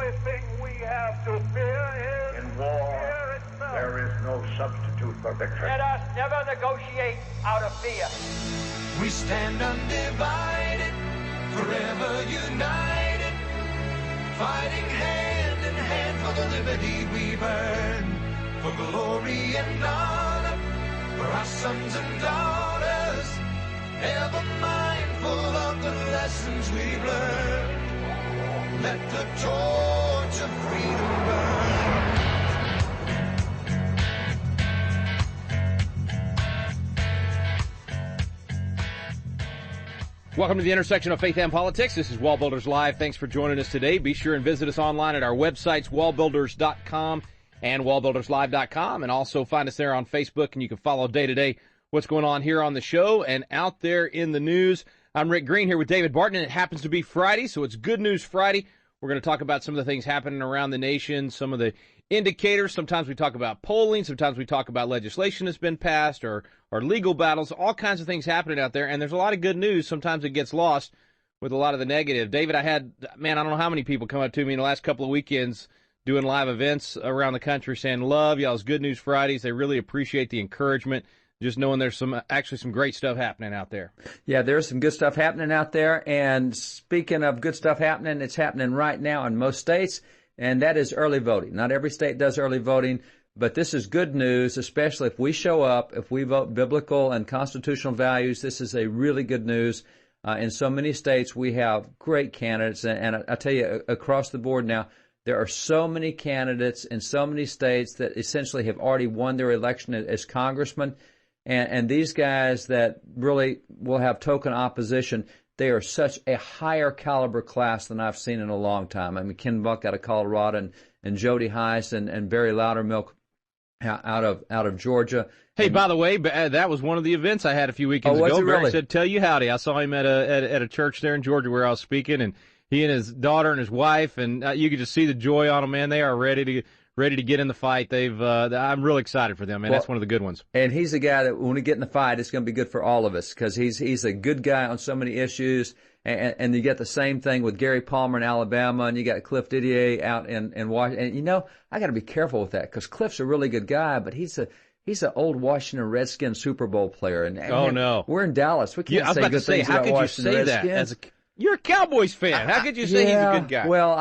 only thing we have to fear is in war, fear itself. there is no substitute for victory. Let us never negotiate out of fear. We stand undivided, forever united, fighting hand in hand for the liberty we burn, for glory and honor, for our sons and daughters, ever mindful of the lessons we've learned. Let the torch of freedom burn. Welcome to the intersection of faith and politics. This is WallBuilders Live. Thanks for joining us today. Be sure and visit us online at our websites, wallbuilders.com and wallbuilderslive.com, and also find us there on Facebook, and you can follow day-to-day what's going on here on the show and out there in the news. I'm Rick Green here with David Barton, and it happens to be Friday, so it's Good News Friday. We're going to talk about some of the things happening around the nation, some of the indicators. Sometimes we talk about polling. Sometimes we talk about legislation that's been passed or legal battles, all kinds of things happening out there. And there's a lot of good news. Sometimes it gets lost with a lot of the negative. David, I don't know how many people come up to me in the last couple of weekends doing live events around the country saying, love y'all's Good News Fridays. They really appreciate the encouragement, just knowing there's some great stuff happening out there. Yeah, there's some good stuff happening out there. And speaking of good stuff happening, it's happening right now in most states, and that is early voting. Not every state does early voting, but this is good news, especially if we show up, if we vote biblical and constitutional values. This is a really good news. In so many states, we have great candidates. And I tell you, across the board now, there are so many candidates in so many states that essentially have already won their election as congressmen. And these guys that really will have token opposition, they are such a higher caliber class than I've seen in a long time. I mean, Ken Buck out of Colorado and Jody Heiss and Barry Loudermilk out of Georgia. Hey, by the way, that was one of the events I had a few weekends ago. Barry really? said, "Tell you howdy." I saw him at a church there in Georgia where I was speaking, and he and his daughter and his wife, and you could just see the joy on them. Man, they are ready to get in the fight. I'm really excited for them, man. That's one of the good ones. And he's a guy that when we get in the fight, it's going to be good for all of us because he's a good guy on so many issues. And you get the same thing with Gary Palmer in Alabama, and you got Cliff Didier out in Washington. And I got to be careful with that because Cliff's a really good guy, but he's an old Washington Redskins Super Bowl player. And no, we're in Dallas. We can't say good things about Washington Redskins. You're a Cowboys fan. How could you say he's a good guy? Well,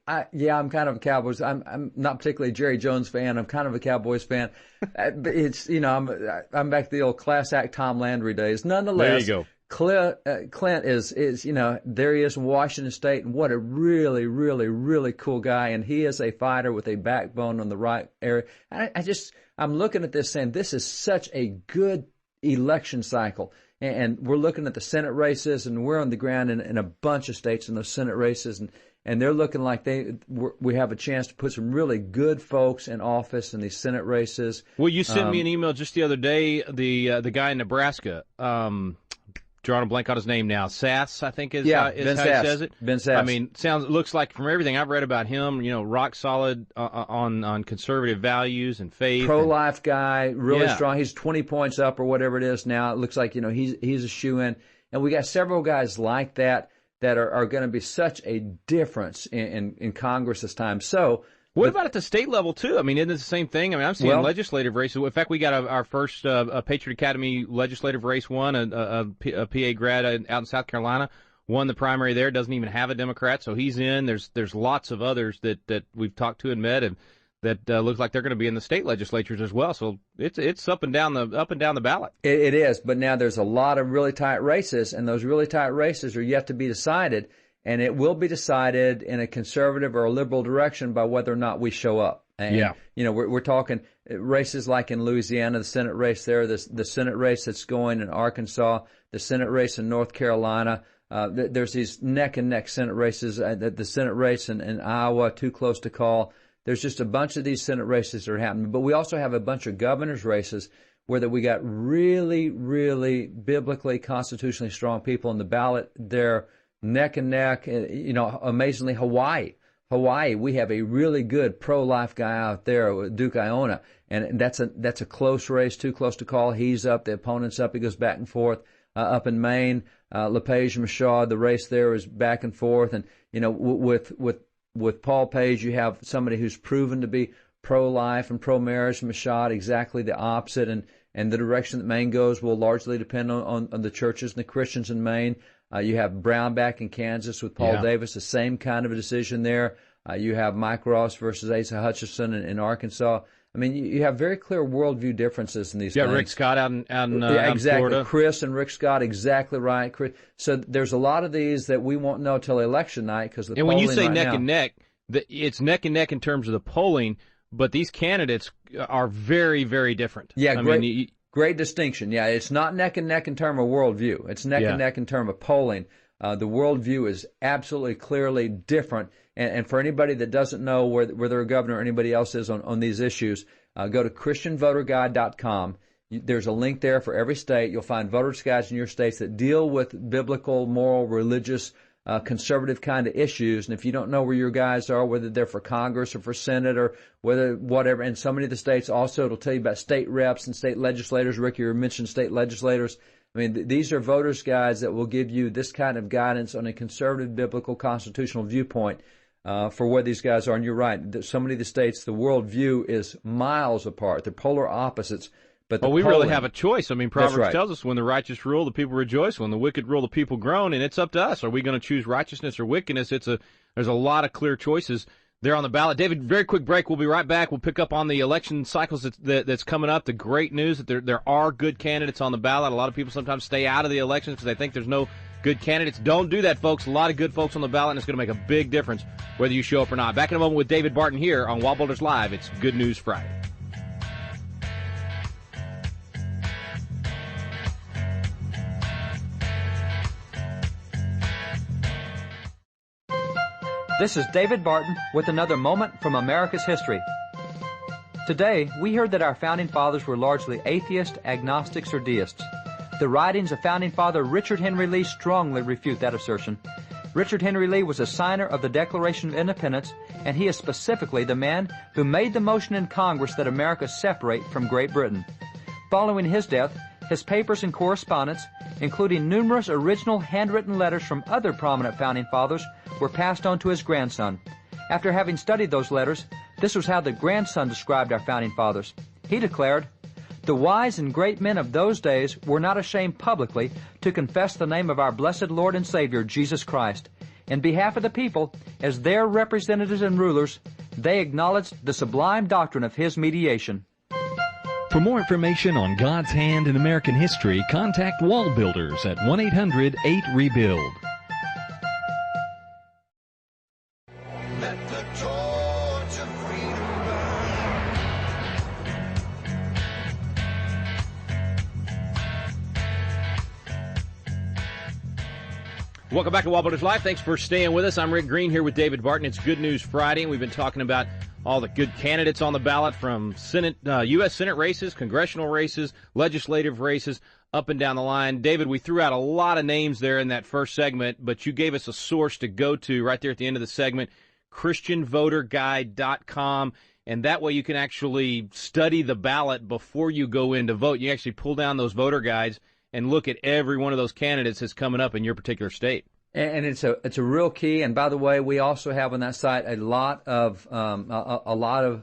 I'm kind of a Cowboys. I'm not particularly a Jerry Jones fan. I'm kind of a Cowboys fan. But it's I'm back to the old class act Tom Landry days. Nonetheless, there you go. Clint is there he is in Washington State, and what a really, really, really cool guy. And he is a fighter with a backbone on the right area. I'm looking at this saying this is such a good election cycle. And we're looking at the Senate races, and we're on the ground in a bunch of states in those Senate races, and they're looking like we have a chance to put some really good folks in office in these Senate rasaces. Well, you sent me an email just the other day. The guy in Nebraska, drawing a blank on his name now, Sass, I think is how he says it. Ben Sass. I mean, looks like from everything I've read about him, rock solid on conservative values and faith. Pro-life guy, really strong. He's 20 points up or whatever it is now. It looks like, he's a shoo-in. And we got several guys like that are going to be such a difference in Congress this time. So, what about at the state level, too? I mean, isn't it the same thing? I mean, I'm seeing legislative races. In fact, we got our first Patriot Academy legislative race won. A PA grad out in South Carolina won the primary there. Doesn't even have a Democrat, so he's in. There's lots of others that we've talked to and met, and that look like they're going to be in the state legislatures as well. So it's up and down the ballot. It is, but now there's a lot of really tight races, and those really tight races are yet to be decided. And it will be decided in a conservative or a liberal direction by whether or not we show up. And, we're talking races like in Louisiana, the Senate race there, the Senate race that's going in Arkansas, the Senate race in North Carolina. There's these neck-and-neck Senate races. The Senate race in Iowa, too close to call. There's just a bunch of these Senate races that are happening. But we also have a bunch of governor's races where we got really, really biblically, constitutionally strong people on the ballot there. Neck and neck, amazingly, Hawaii, we have a really good pro-life guy out there, Duke Iona, and that's a close race, too close to call. He's up, the opponent's up, he goes back and forth. Up in Maine, LePage and Michaud, the race there is back and forth, and with with Paul Page, you have somebody who's proven to be pro-life and pro-marriage. Mashad, exactly the opposite. And the direction that Maine goes will largely depend on the churches and the Christians in Maine. You have Brownback in Kansas with Paul Davis, the same kind of a decision there. You have Mike Ross versus Asa Hutchinson in Arkansas. I mean, you have very clear worldview differences in these things. Rick Scott out in exactly. Florida. Chris and Rick Scott, exactly right. Chris. So there's a lot of these that we won't know till election night because the polling when you say right neck now, and neck, it's neck and neck in terms of the polling, but these candidates are very, very different. Yeah, great distinction. Yeah, it's not neck and neck in terms of worldview. It's neck and neck in terms of polling. The worldview is absolutely clearly different. And for anybody that doesn't know where their governor or anybody else is on these issues, go to ChristianVoterGuide.com. There's a link there for every state. You'll find voters' guides in your states that deal with biblical, moral, religious, conservative kind of issues. And if you don't know where your guys are, whether they're for Congress or for Senate or whether whatever, and so many of the states also, it'll tell you about state reps and state legislators. Rick, you mentioned state legislators. I mean, these are voters' guides that will give you this kind of guidance on a conservative, biblical, constitutional viewpoint for where these guys are. And you're right. So many of the states, the worldview is miles apart. They're polar opposites. But we really have a choice. I mean, Proverbs tells us when the righteous rule, the people rejoice. When the wicked rule, the people groan. And it's up to us. Are we going to choose righteousness or wickedness? There's a lot of clear choices there on the ballot. David, very quick break. We'll be right back. We'll pick up on the election cycles that's coming up. The great news that there are good candidates on the ballot. A lot of people sometimes stay out of the elections because they think there's no good candidates. Don't do that, folks. A lot of good folks on the ballot, and it's going to make a big difference whether you show up or not. Back in a moment with David Barton here on WallBuilders Live. It's Good News Friday. This is David Barton with another moment from America's history. Today, we heard that our founding fathers were largely atheists, agnostics, or deists. The writings of founding father Richard Henry Lee strongly refute that assertion. Richard Henry Lee was a signer of the Declaration of Independence, and he is specifically the man who made the motion in Congress that America separate from Great Britain. Following his death, his papers and correspondence, including numerous original handwritten letters from other prominent founding fathers, were passed on to his grandson. After having studied those letters, this was how the grandson described our founding fathers. He declared, "The wise and great men of those days were not ashamed publicly to confess the name of our blessed Lord and Savior, Jesus Christ. In behalf of the people, as their representatives and rulers, they acknowledged the sublime doctrine of His mediation." For more information on God's hand in American history, contact WallBuilders at 1-800-8-REBUILD. Let the torch of freedom Welcome back to WallBuilders Live. Thanks for staying with us. I'm Rick Green here with David Barton. It's Good News Friday, and we've been talking about all the good candidates on the ballot from Senate, U.S. Senate races, congressional races, legislative races, up and down the line. David, we threw out a lot of names there in that first segment, but you gave us a source to go to right there at the end of the segment, ChristianVoterGuide.com, and that way you can actually study the ballot before you go in to vote. You actually pull down those voter guides and look at every one of those candidates that's coming up in your particular state. And it's a real key. And by the way, we also have on that site a lot of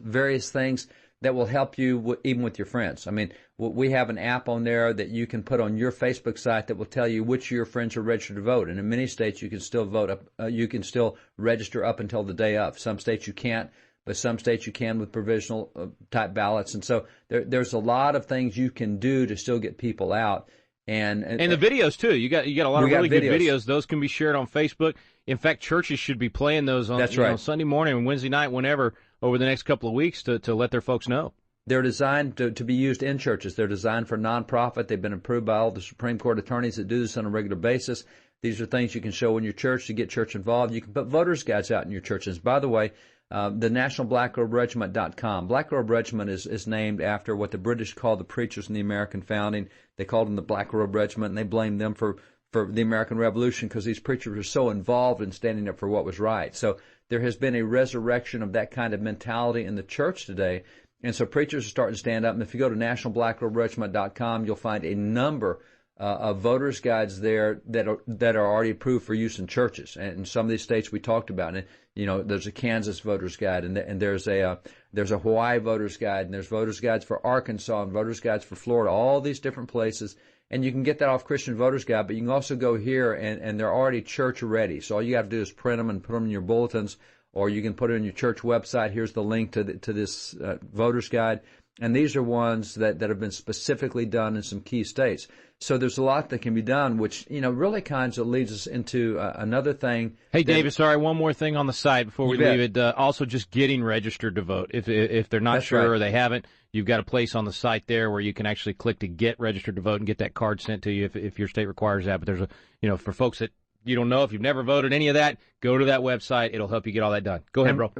various things that will help you even with your friends. I mean, we have an app on there that you can put on your Facebook site that will tell you which of your friends are registered to vote. And in many states, you can still vote. You can still register up until the day of. Some states you can't, but some states you can with provisional type ballots. And so there's a lot of things you can do to still get people out. And the videos too. You got a lot of really good videos. Those can be shared on Facebook. In fact, churches should be playing those on Sunday morning and Wednesday night, whenever, over the next couple of weeks to let their folks know. They're designed to be used in churches. They're designed for nonprofit. They've been approved by all the Supreme Court attorneys that do this on a regular basis. These are things you can show in your church to get church involved. You can put voters' guides out in your churches. By the way, the National BlackRobeRegiment.com. Black Robe Regiment is named after what the British called the preachers in the American founding. They called them the Black Robe Regiment, and they blamed them for the American Revolution because these preachers were so involved in standing up for what was right. So there has been a resurrection of that kind of mentality in the church today. And so preachers are starting to stand up. And if you go to NationalBlackRobeRegiment.com, you'll find a number of voters guides there that are already approved for use in churches. And in some of these states we talked about, and there's a Kansas voters guide, and there's a Hawaii voters guide, and there's voters guides for Arkansas and voters guides for Florida, all these different places. And you can get that off Christian Voters Guide, but you can also go here, and they're already church ready. So all you have to do is print them and put them in your bulletins, or you can put it on your church website. Here's the link to this Voters Guide. And these are ones that have been specifically done in some key states. So there's a lot that can be done, which, really kind of leads us into another thing. Hey, David, sorry, one more thing on the site before we leave it. Also, just getting registered to vote. If they're not sure or they haven't, you've got a place on the site there where you can actually click to get registered to vote and get that card sent to you if your state requires that. But there's for folks that you don't know, if you've never voted any of that, go to that website. It'll help you get all that done. Go ahead, bro.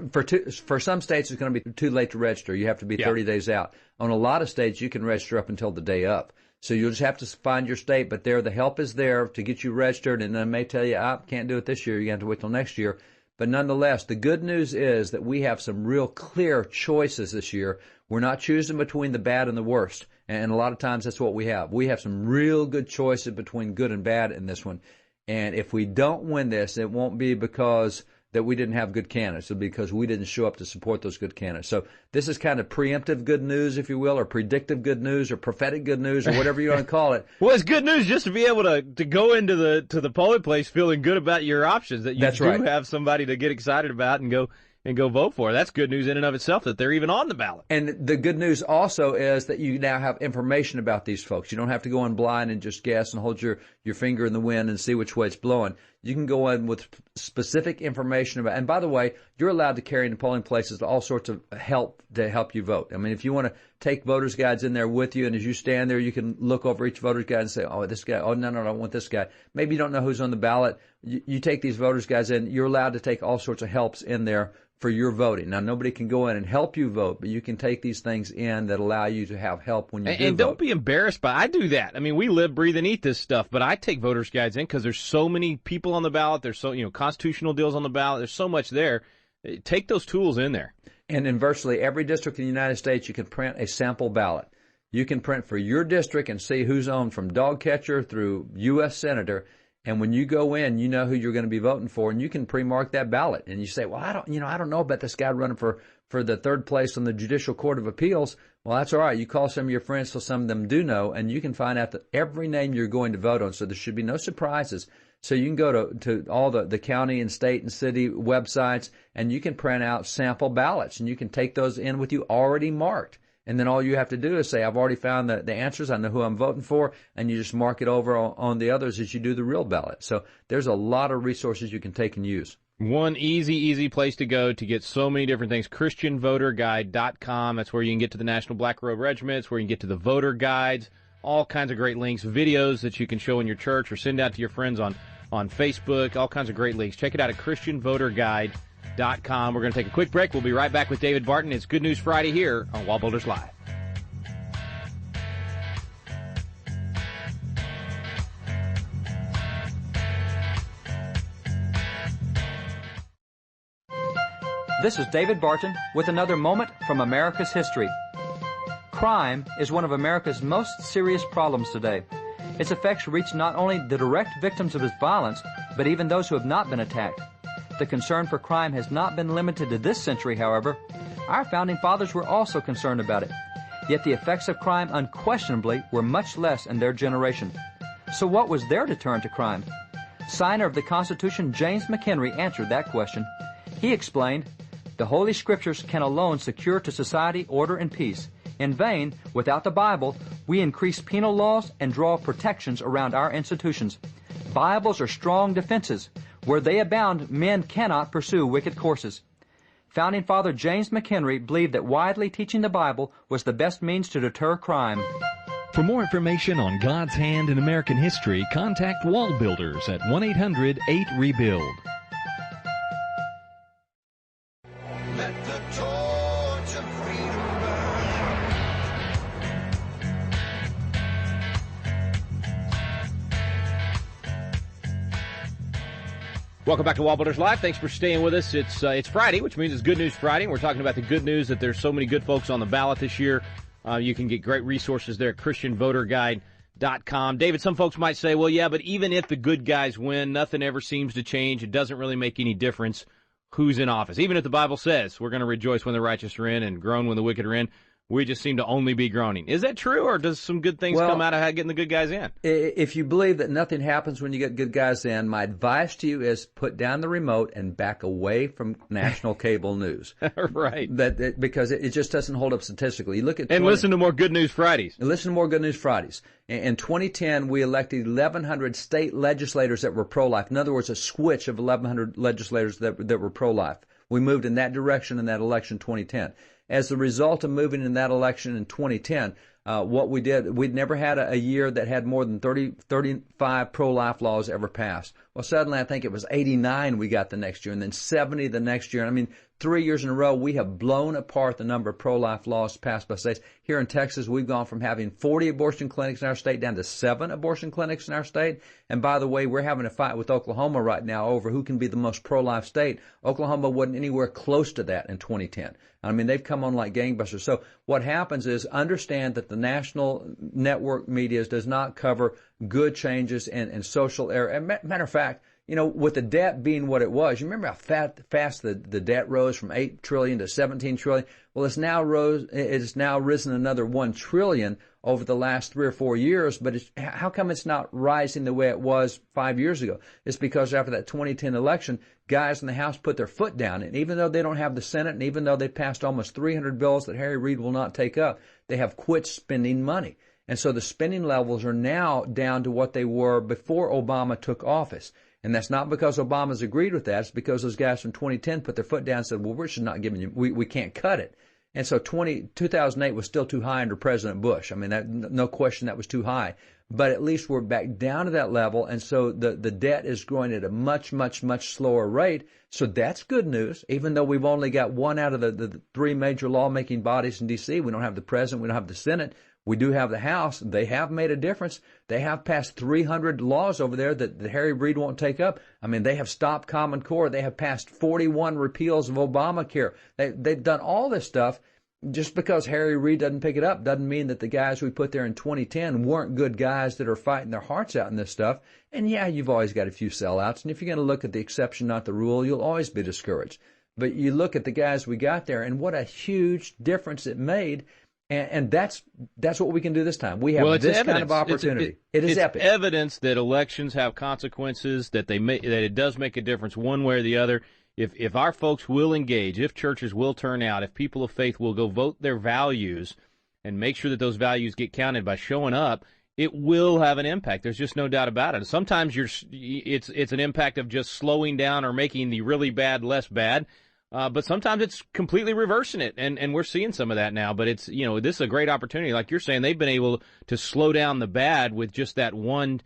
For some states, it's going to be too late to register. You have to be 30 days out. On a lot of states, you can register up until the day up. So you'll just have to find your state, but the help is there to get you registered, and they may tell you, I can't do it this year. You have to wait till next year. But nonetheless, the good news is that we have some real clear choices this year. We're not choosing between the bad and the worst. And a lot of times that's what we have. We have some real good choices between good and bad in this one. And if we don't win this, it won't be because that we didn't have good candidates. It'll be because we didn't show up to support those good candidates. So this is kind of preemptive good news, if you will, or predictive good news, or prophetic good news, or whatever you want to call it. Well, it's good news just to be able to go into the polling place feeling good about your options, that you have somebody to get excited about and go vote for. That's good news in and of itself, that they're even on the ballot. And the good news also is that you now have information about these folks. You don't have to go in blind and just guess and hold your finger in the wind and see which way it's blowing. You can go in with specific information about, and by the way, you're allowed to carry in the polling places all sorts of help to help you vote. I mean, if you want to take voters' guides in there with you, and as you stand there, you can look over each voter's guide and say, oh, this guy, oh, no, I don't want this guy. Maybe you don't know who's on the ballot. You take these voters' guides in, you're allowed to take all sorts of helps in there for your voting. Now, nobody can go in and help you vote, but you can take these things in that allow you to have help when you do vote. And don't be embarrassed by I do that. I mean, we live, breathe, and eat this stuff, but I take voters' guides in because there's so many people on the ballot. There's so, constitutional deals on the ballot. There's so much there. Take those tools in there. And in virtually every district in the United States, you can print a sample ballot. You can print for your district and see who's on from dog catcher through U.S. Senator. And when you go in, you know who you're going to be voting for, and you can pre-mark that ballot. And you say, well, I don't know about this guy running for the third place on the Judicial Court of Appeals. Well, that's all right. You call some of your friends so some of them do know, and you can find out that every name you're going to vote on. So there should be no surprises. So you can go to all the county and state and city websites, and you can print out sample ballots, and you can take those in with you already marked. And then all you have to do is say, I've already found the answers. I know who I'm voting for. And you just mark it over on the others as you do the real ballot. So there's a lot of resources you can take and use. One easy place to go to get so many different things, ChristianVoterGuide.com. That's where you can get to the National Black Robe Regiments, where you can get to the voter guides, all kinds of great links, videos that you can show in your church or send out to your friends on Facebook, all kinds of great links. Check it out at ChristianVoterGuide.com. We're going to take a quick break. We'll be right back with David Barton. It's Good News Friday here on WallBuilders Live. This is David Barton with another moment from America's history. Crime is one of America's most serious problems today. Its effects reach not only the direct victims of its violence, but even those who have not been attacked. The concern for crime has not been limited to this century, however. Our founding fathers were also concerned about it. Yet the effects of crime unquestionably were much less in their generation. So what was their deterrent to crime? Signer of the Constitution James McHenry answered that question. He explained, "The Holy Scriptures can alone secure to society order and peace. In vain, without the Bible, we increase penal laws and draw protections around our institutions. Bibles are strong defenses. Where they abound, men cannot pursue wicked courses." Founding Father James McHenry believed that widely teaching the Bible was the best means to deter crime. For more information on God's hand in American history, contact WallBuilders at 1-800-8REBUILD. Let the torch of freedom burn. Welcome back to WallBuilders Live. Thanks for staying with us. It's Friday, which means it's Good News Friday, and we're talking about the good news that there's so many good folks on the ballot this year. You can get great resources there at ChristianVoterGuide.com. wallbuilders.com. David, some folks might say, well, yeah, but even if the good guys win, nothing ever seems to change. It doesn't really make any difference who's in office. Even if the Bible says we're going to rejoice when the righteous are in and groan when the wicked are in, we just seem to only be groaning. Is that true, or does some good things come out of getting the good guys in? If you believe that nothing happens when you get good guys in, my advice to you is put down the remote and back away from national cable news. Right. Because it just doesn't hold up statistically. You look at listen to more Good News Fridays. Listen to more Good News Fridays. In 2010, we elected 1,100 state legislators that were pro-life. In other words, a switch of 1,100 legislators that were pro-life. We moved in that direction in that election 2010. As a result of moving in that election in 2010, what we did, we'd never had a year that had more than 35 pro-life laws ever passed. Well, suddenly I think it was 89 we got the next year, and then 70 the next year. I mean, 3 years in a row, we have blown apart the number of pro-life laws passed by states. Here in Texas, we've gone from having 40 abortion clinics in our state down to 7 abortion clinics in our state. And by the way, we're having a fight with Oklahoma right now over who can be the most pro-life state. Oklahoma wasn't anywhere close to that in 2010. I mean, they've come on like gangbusters. So what happens is understand that the national network media does not cover good changes in social area. Matter of fact, you know, with the debt being what it was, you remember how fast the debt rose from 8 trillion to 17 trillion? Well, it's now risen another 1 trillion over the last 3 or 4 years, but how come it's not rising the way it was 5 years ago? It's because after that 2010 election, guys in the House put their foot down, and even though they don't have the Senate, and even though they passed almost 300 bills that Harry Reid will not take up, they have quit spending money. And so the spending levels are now down to what they were before Obama took office. And that's not because Obama's agreed with that. It's because those guys from 2010 put their foot down and said, well, we're just not giving you, we can't cut it. And so 2008 was still too high under President Bush. I mean, no question that was too high. But at least we're back down to that level. And so the debt is growing at a much, much, much slower rate. So that's good news. Even though we've only got one out of the 3 major lawmaking bodies in D.C., we don't have the President, we don't have the Senate. We do have the House. They have made a difference. They have passed 300 laws over there that Harry Reid won't take up. I mean, they have stopped Common Core. They have passed 41 repeals of Obamacare. They've done all this stuff. Just because Harry Reid doesn't pick it up doesn't mean that the guys we put there in 2010 weren't good guys that are fighting their hearts out in this stuff. And yeah, you've always got a few sellouts. And if you're going to look at the exception, not the rule, you'll always be discouraged. But you look at the guys we got there and what a huge difference it made. And that's what we can do this time. We have this evidence. Kind of opportunity. It's epic. Evidence that elections have consequences, that that it does make a difference one way or the other. If our folks will engage, if churches will turn out, if people of faith will go vote their values and make sure that those values get counted by showing up, it will have an impact. There's just no doubt about it. Sometimes it's an impact of just slowing down or making the really bad less bad. But sometimes it's completely reversing it, and we're seeing some of that now. But it's, you know, this is a great opportunity. Like you're saying, they've been able to slow down the bad with just that one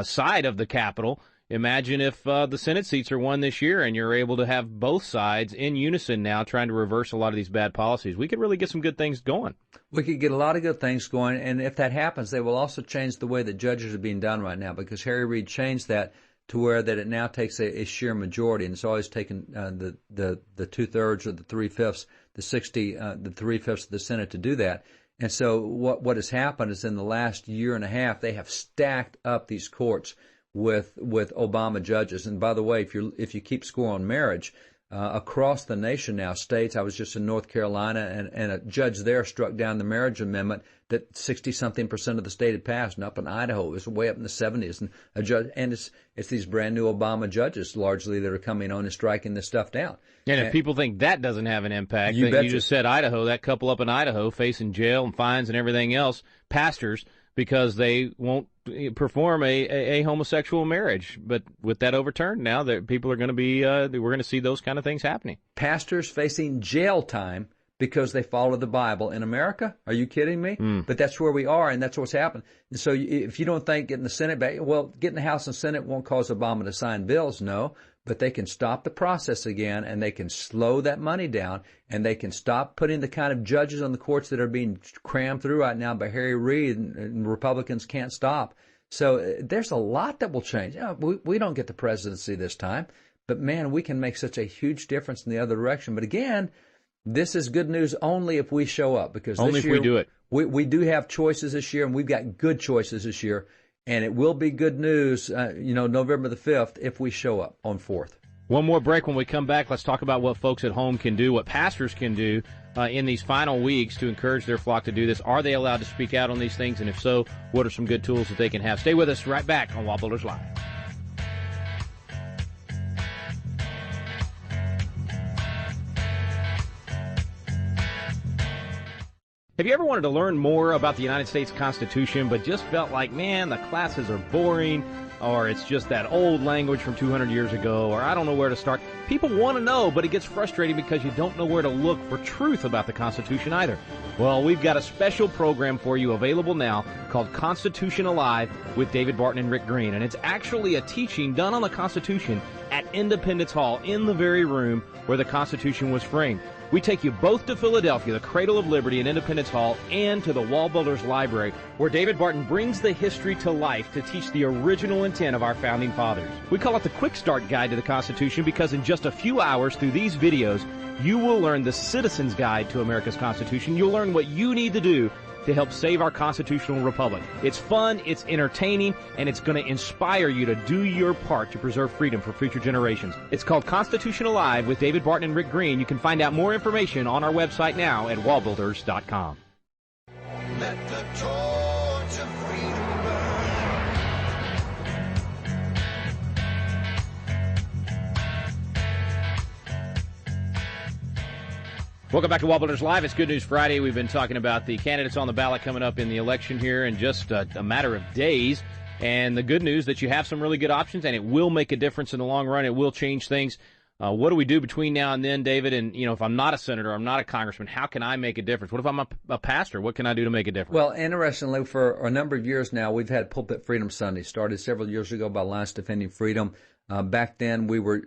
side of the Capitol. Imagine if the Senate seats are won this year and you're able to have both sides in unison now trying to reverse a lot of these bad policies. We could really get some good things going. We could get a lot of good things going, and if that happens, they will also change the way that judges are being done right now, because Harry Reid changed that to where that it now takes a sheer majority, and it's always taken the 2/3 or the 3/5, the 3/5 of the Senate to do that. And so what has happened is in the last year and a half, they have stacked up these courts with Obama judges. And by the way, if you keep score on marriage, across the nation now, states, I was just in North Carolina, and a judge there struck down the marriage amendment that 60-something% of the state had passed, and up in Idaho, it was way up in the 70s. And a judge, and it's these brand new Obama judges largely that are coming on and striking this stuff down. And if people think that doesn't have an impact, you just said Idaho, that couple up in Idaho facing jail and fines and everything else, pastors, because they won't perform a homosexual marriage. But with that overturned now, people are going to be, we're going to see those kind of things happening. Pastors facing jail time because they follow the Bible in America? Are you kidding me? But that's where we are, and that's what's happened. And so if you don't think getting the Senate back, well, getting the House and Senate won't cause Obama to sign bills, no. But they can stop the process again, and they can slow that money down, and they can stop putting the kind of judges on the courts that are being crammed through right now by Harry Reid, and Republicans can't stop. So there's a lot that will change. We don't get the presidency this time, but man, we can make such a huge difference in the other direction. But again, This is good news only if we show up, because only this year, if we do it. We do have choices this year, and we've got good choices this year, and it will be good news, November the 5th, if we show up on 4th. One more break. When we come back, let's talk about what folks at home can do, what pastors can do in these final weeks to encourage their flock to do this. Are they allowed to speak out on these things? And if so, what are some good tools that they can have? Stay with us. Right back on WallBuilders Live. Have you ever wanted to learn more about the United States Constitution, but just felt like, man, the classes are boring, or it's just that old language from 200 years ago, or I don't know where to start? People want to know, but it gets frustrating because you don't know where to look for truth about the Constitution either. Well, we've got a special program for you available now called Constitution Alive with David Barton and Rick Green, and it's actually a teaching done on the Constitution at Independence Hall, in the very room where the Constitution was framed. We take you both to Philadelphia, the cradle of liberty and Independence Hall, and to the WallBuilders Library, where David Barton brings the history to life to teach the original intent of our founding fathers. We call it the Quick Start Guide to the Constitution because in just a few hours through these videos, you will learn the Citizen's Guide to America's Constitution. You'll learn what you need to do to help save our constitutional republic. It's fun, it's entertaining, and it's going to inspire you to do your part to preserve freedom for future generations. It's called Constitution Alive with David Barton and Rick Green. You can find out more information on our website now at wallbuilders.com. Let the torch of freedom burn. Welcome back to WallBuilders Live. It's Good News Friday. We've been talking about the candidates on the ballot coming up in the election here in just a matter of days. And the good news that you have some really good options, and it will make a difference in the long run. It will change things. What do we do between now and then, David? And, if I'm not a senator, I'm not a congressman, how can I make a difference? What if I'm a pastor? What can I do to make a difference? Well, interestingly, for a number of years now, we've had Pulpit Freedom Sunday, started several years ago by Alliance Defending Freedom. Back then, we were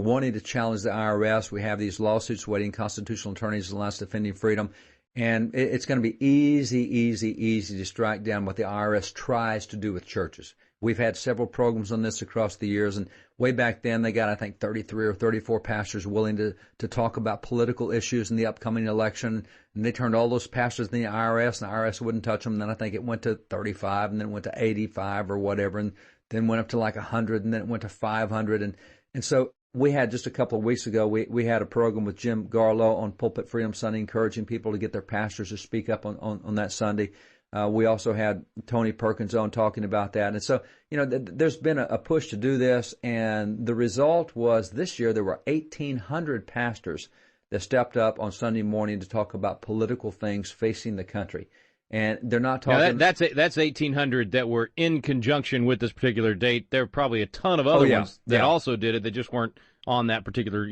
wanting to challenge the IRS. We have these lawsuits waiting, constitutional attorneys, Alliance Defending Freedom. And it's going to be easy to strike down what the IRS tries to do with churches. We've had several programs on this across the years, and way back then they got, I think, 33 or 34 pastors willing to talk about political issues in the upcoming election, and they turned all those pastors in the IRS, and the IRS wouldn't touch them. And then I think it went to 35, and then it went to 85 or whatever, and then went up to like 100, and then it went to 500. And so we had just a couple of weeks ago, we had a program with Jim Garlow on Pulpit Freedom Sunday, encouraging people to get their pastors to speak up on that Sunday. We also had Tony Perkins on talking about that. And so, there's been a push to do this. And the result was this year there were 1,800 pastors that stepped up on Sunday morning to talk about political things facing the country. And they're not talking. Now that's 1,800 that were in conjunction with this particular date. There are probably a ton of other ones that also did it that just weren't on that particular,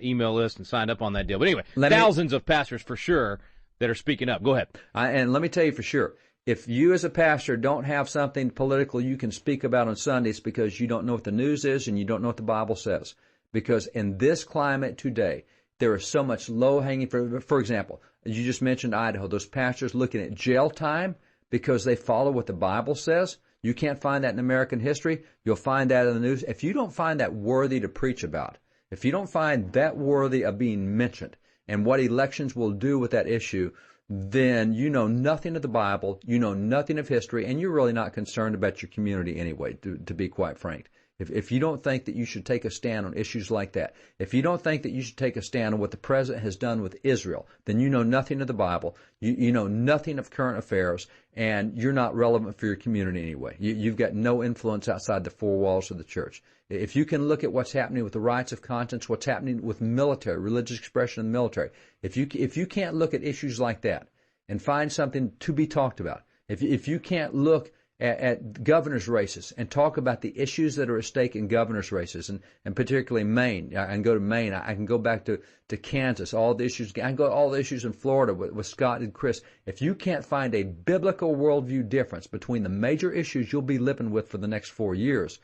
email list and signed up on that deal. But anyway, thousands of pastors for sure that are speaking up. Go ahead. And let me tell you for sure, if you as a pastor don't have something political you can speak about on Sundays because you don't know what the news is and you don't know what the Bible says. Because in this climate today, there is so much low-hanging fruit. For example, you just mentioned Idaho, those pastors looking at jail time because they follow what the Bible says. You can't find that in American history. You'll find that in the news. If you don't find that worthy to preach about, if you don't find that worthy of being mentioned and what elections will do with that issue, then you know nothing of the Bible, you know nothing of history, and you're really not concerned about your community anyway, to be quite frank. If you don't think that you should take a stand on issues like that, if you don't think that you should take a stand on what the president has done with Israel, then you know nothing of the Bible, you know nothing of current affairs, and you're not relevant for your community anyway. You've got no influence outside the four walls of the church. If you can look at what's happening with the rights of conscience, what's happening with military, religious expression in the military, if you can't look at issues like that and find something to be talked about, if you can't look at governor's races and talk about the issues that are at stake in governor's races, and particularly Maine. I can go to Maine. I can go back to Kansas, all the issues. I can go to all the issues in Florida with Scott and Chris. If you can't find a biblical worldview difference between the major issues you'll be living with for the next 4 years,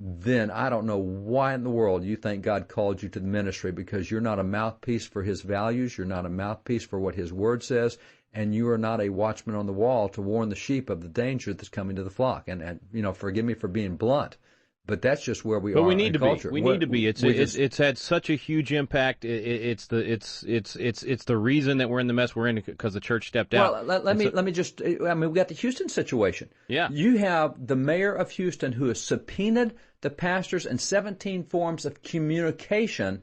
then I don't know why in the world you think God called you to the ministry, because you're not a mouthpiece for His values. You're not a mouthpiece for what His Word says. And you are not a watchman on the wall to warn the sheep of the danger that's coming to the flock. And forgive me for being blunt, But that's just where we are. But we need to culture. be. We need to be. It's had such a huge impact. It's the reason that we're in the mess we're in because the church stepped out. Well, let me just. I mean, we got the Houston situation. Yeah. You have the mayor of Houston who has subpoenaed the pastors and 17 forms of communication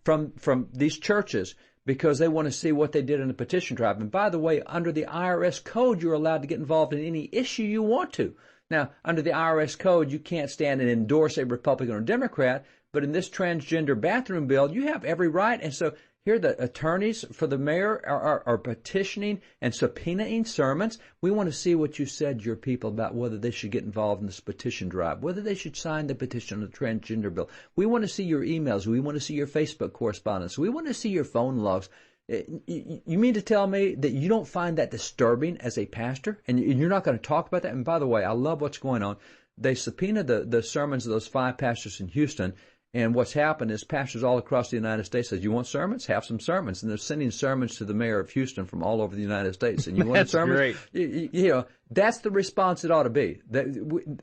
from these churches because they want to see what they did in the petition drive. And by the way, under the IRS code, you're allowed to get involved in any issue you want to. Now, under the IRS code, you can't stand and endorse a Republican or Democrat, but in this transgender bathroom bill, you have every right. And so here the attorneys for the mayor are petitioning and subpoenaing sermons. We want to see what you said to your people about whether they should get involved in this petition drive, whether they should sign the petition on the transgender bill. We want to see your emails. We want to see your Facebook correspondence. We want to see your phone logs. You mean to tell me that you don't find that disturbing as a pastor, and you're not going to talk about that? And by the way, I love what's going on. They subpoenaed the sermons of those 5 pastors in Houston, and what's happened is pastors all across the United States says, you want sermons? Have some sermons. And they're sending sermons to the mayor of Houston from all over the United States. And you want sermons? Great. You know, that's the response it ought to be.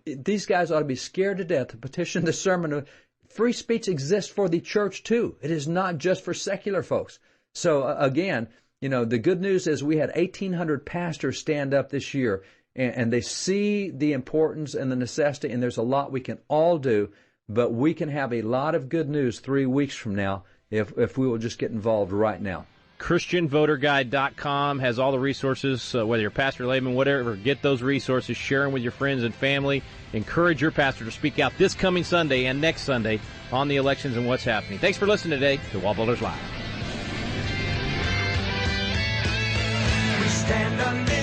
These guys ought to be scared to death to petition the sermon. Free speech exists for the church, too. It is not just for secular folks. So, again, you know, the good news is we had 1,800 pastors stand up this year, and they see the importance and the necessity, and there's a lot we can all do, but we can have a lot of good news 3 weeks from now if we will just get involved right now. ChristianVoterGuide.com has all the resources, whether you're pastor, layman, whatever. Get those resources, share them with your friends and family. Encourage your pastor to speak out this coming Sunday and next Sunday on the elections and what's happening. Thanks for listening today to WallBuilders Live. We stand undivided.